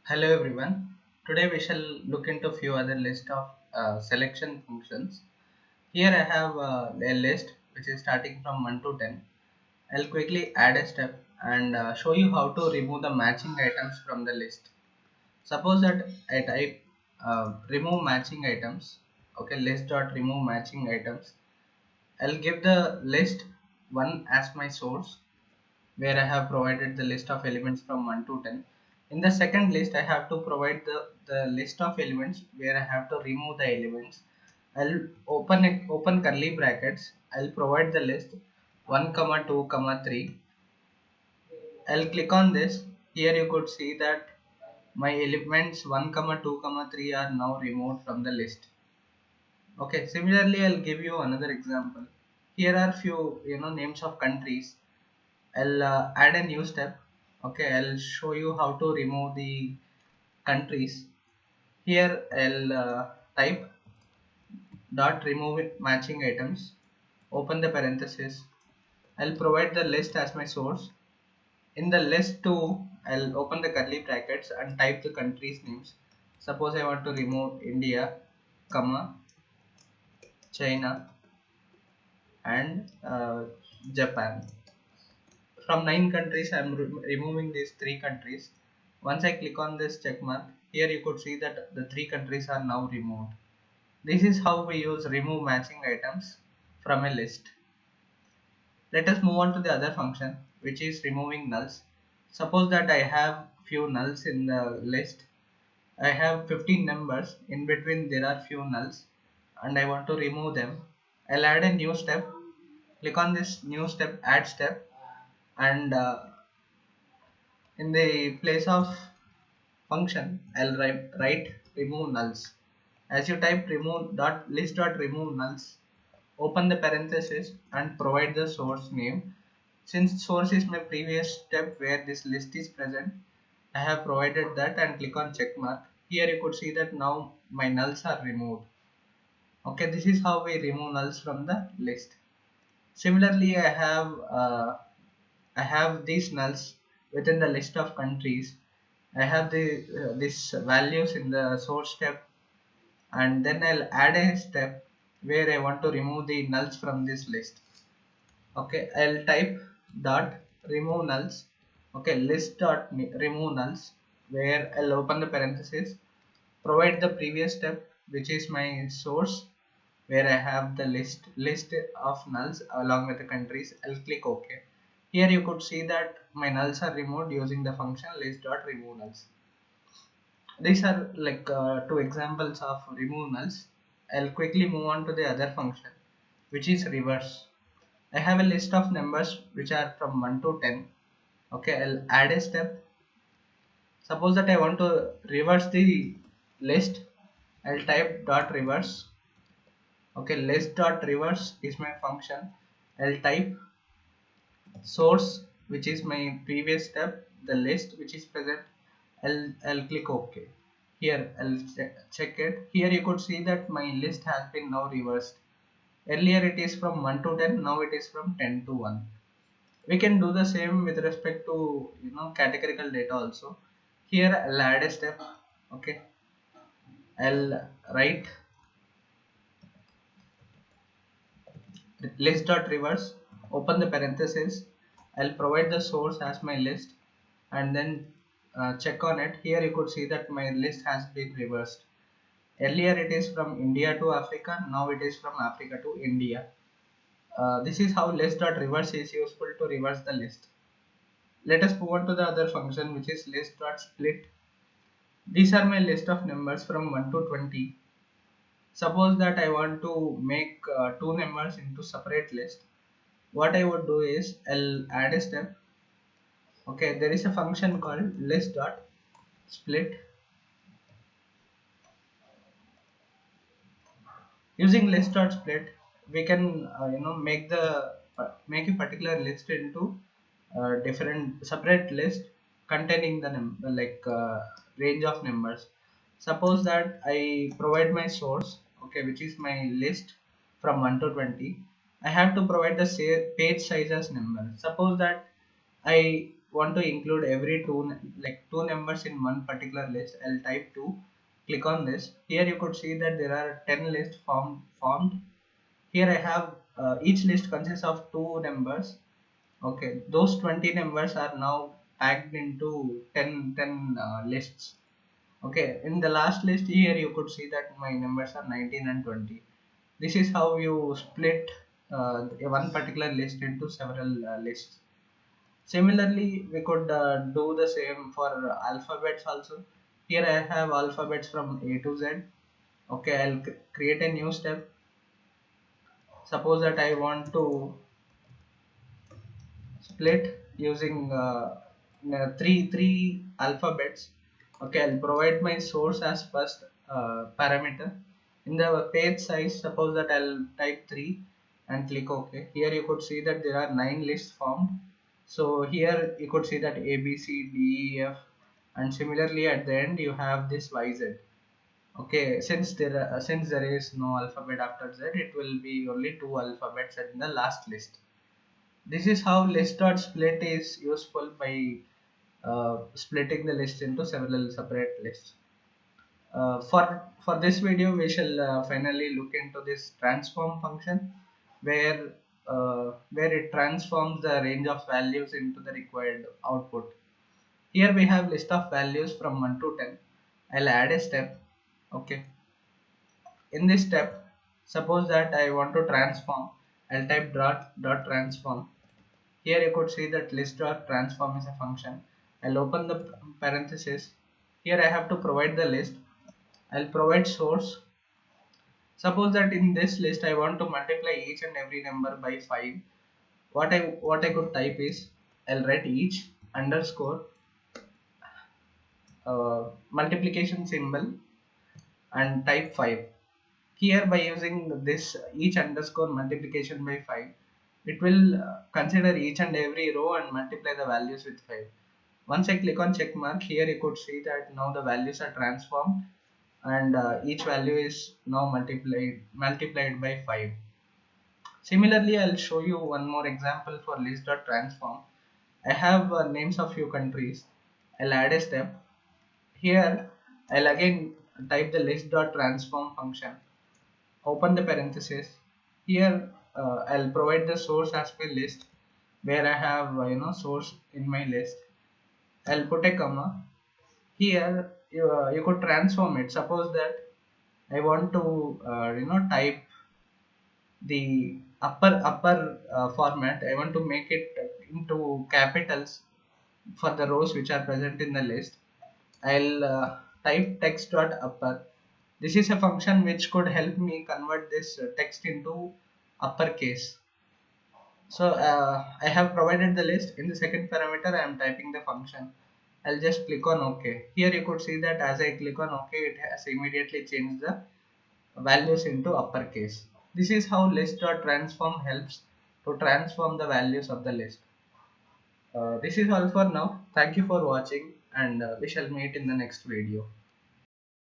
Hello everyone. Today we shall look into few other list of selection functions. Here I have a list which is starting from 1 to 10. I'll quickly add a step and show you how to remove the matching items from the list. Suppose that I type remove matching items. Okay, list dot remove matching items. I'll give the list 1 as my source where I have provided the list of elements from 1 to 10. In the second list, I have to provide the list of elements where I have to remove the elements. I'll open curly brackets. I'll provide the list 1, comma 2, comma 3. I'll click on this. Here you could see that my elements 1, comma 2, comma 3 are now removed from the list. Okay, similarly, I'll give you another example. Here are few names of countries. I'll add a new step. Okay, I'll show you how to remove the countries. Here I'll type dot remove matching items. Open the parenthesis. I'll provide the list as my source. In the list 2, I'll open the curly brackets and type the countries names. Suppose I want to remove India, comma, China, and Japan. From 9 countries, I am removing these 3 countries. Once I click on this check mark, here you could see that the 3 countries are now removed. This is how we use remove matching items from a list. Let us move on to the other function, which is removing nulls. Suppose that I have few nulls in the list. I have 15 numbers. In between there are few nulls and I want to remove them. I'll add a new step. Click on this new step, add step, and in the place of function I'll write remove nulls. As you type remove dot list dot remove nulls, open the parenthesis and provide the source name. Since source is my previous step where this list is present, I have provided that and click on check mark. Here you could see that now my nulls are removed. Okay, this is how we remove nulls from the list. Similarly, I have these nulls within the list of countries. I have these values in the source step, and then I'll add a step where I want to remove the nulls from this list. Okay, I'll type dot remove nulls. Okay, list dot remove nulls, where I'll open the parenthesis, provide the previous step which is my source where I have the list of nulls along with the countries. I'll click OK. Here you could see that my nulls are removed using the function list.removeNulls. These are like two examples of remove nulls. I'll quickly move on to the other function, which is reverse. I have a list of numbers which are from 1 to 10. Okay, I'll add a step. Suppose that I want to reverse the list. I'll type dot reverse. Okay, list dot reverse is my function. I'll type source, which is my previous step, the list which is present. I'll click OK. Here I'll check it. Here you could see that my list has been now reversed. Earlier it is from 1 to 10, now it is from 10 to 1. We can do the same with respect to categorical data also. Here I'll add a step. Okay, I'll write list.reverse, open the parenthesis. I'll provide the source as my list and then check on it. Here you could see that my list has been reversed. Earlier it is from India to Africa, now it is from Africa to India. This is how list.reverse is useful to reverse the list. Let us move on to the other function, which is list.split. These are my list of numbers from 1 to 20. Suppose that I want to make two numbers into separate list. What I would do is I'll add a step. Okay, there is a function called list.split. Using list.split, we can make a particular list into different separate list containing the number range of numbers. Suppose that I provide my source, okay, which is my list from 1 to 20. I have to provide the page size as number. Suppose that I want to include every two numbers in one particular list, I'll type 2. Click on this. Here you could see that there are 10 lists formed. Here I have each list consists of two numbers. Okay, those 20 numbers are now tagged into 10 lists. Okay, in the last list here you could see that my numbers are 19 and 20. This is how you split one particular list into several lists. Similarly, we could do the same for alphabets also. Here I have alphabets from A to Z. Okay, I'll create a new step. Suppose that I want to split using three alphabets. Okay, I'll provide my source as first parameter. In the page size, suppose that I'll type 3 and click OK. Here you could see that there are 9 lists formed. So here you could see that A, B, C, D, E, F, and similarly at the end you have this Y, Z. Okay, since there is no alphabet after Z, it will be only two alphabets in the last list. This is how list.split is useful by splitting the list into several separate lists. For this video, we shall finally look into this transform function, where it transforms the range of values into the required output. Here we have list of values from 1 to 10. I'll add a step. Okay. In this step, suppose that I want to transform. I'll type dot transform. Here you could see that list.transform is a function. I'll open the parenthesis. Here I have to provide the list. I'll provide source. Suppose that in this list I want to multiply each and every number by 5. What I could type is, I'll write each underscore multiplication symbol and type 5. Here by using this each underscore multiplication by 5, it will consider each and every row and multiply the values with 5. Once I click on check mark, here you could see that now the values are transformed and each value is now multiplied by 5. Similarly, I'll show you one more example for list.transform. I have names of few countries. I'll add a step. Here I'll again type the list.transform function. Open the parenthesis. Here I'll provide the source as my list, where I have source in my list. I'll put a comma. Here you could transform it. Suppose that I want to type the upper format. I want to make it into capitals for the rows which are present in the list. I'll type text.upper. This is a function which could help me convert this text into uppercase. So I have provided the list. In the second parameter I am typing the function. I'll just click on OK. Here you could see that as I click on OK, it has immediately changed the values into uppercase. This is how list.transform helps to transform the values of the list. This is all for now. Thank you for watching, and we shall meet in the next video.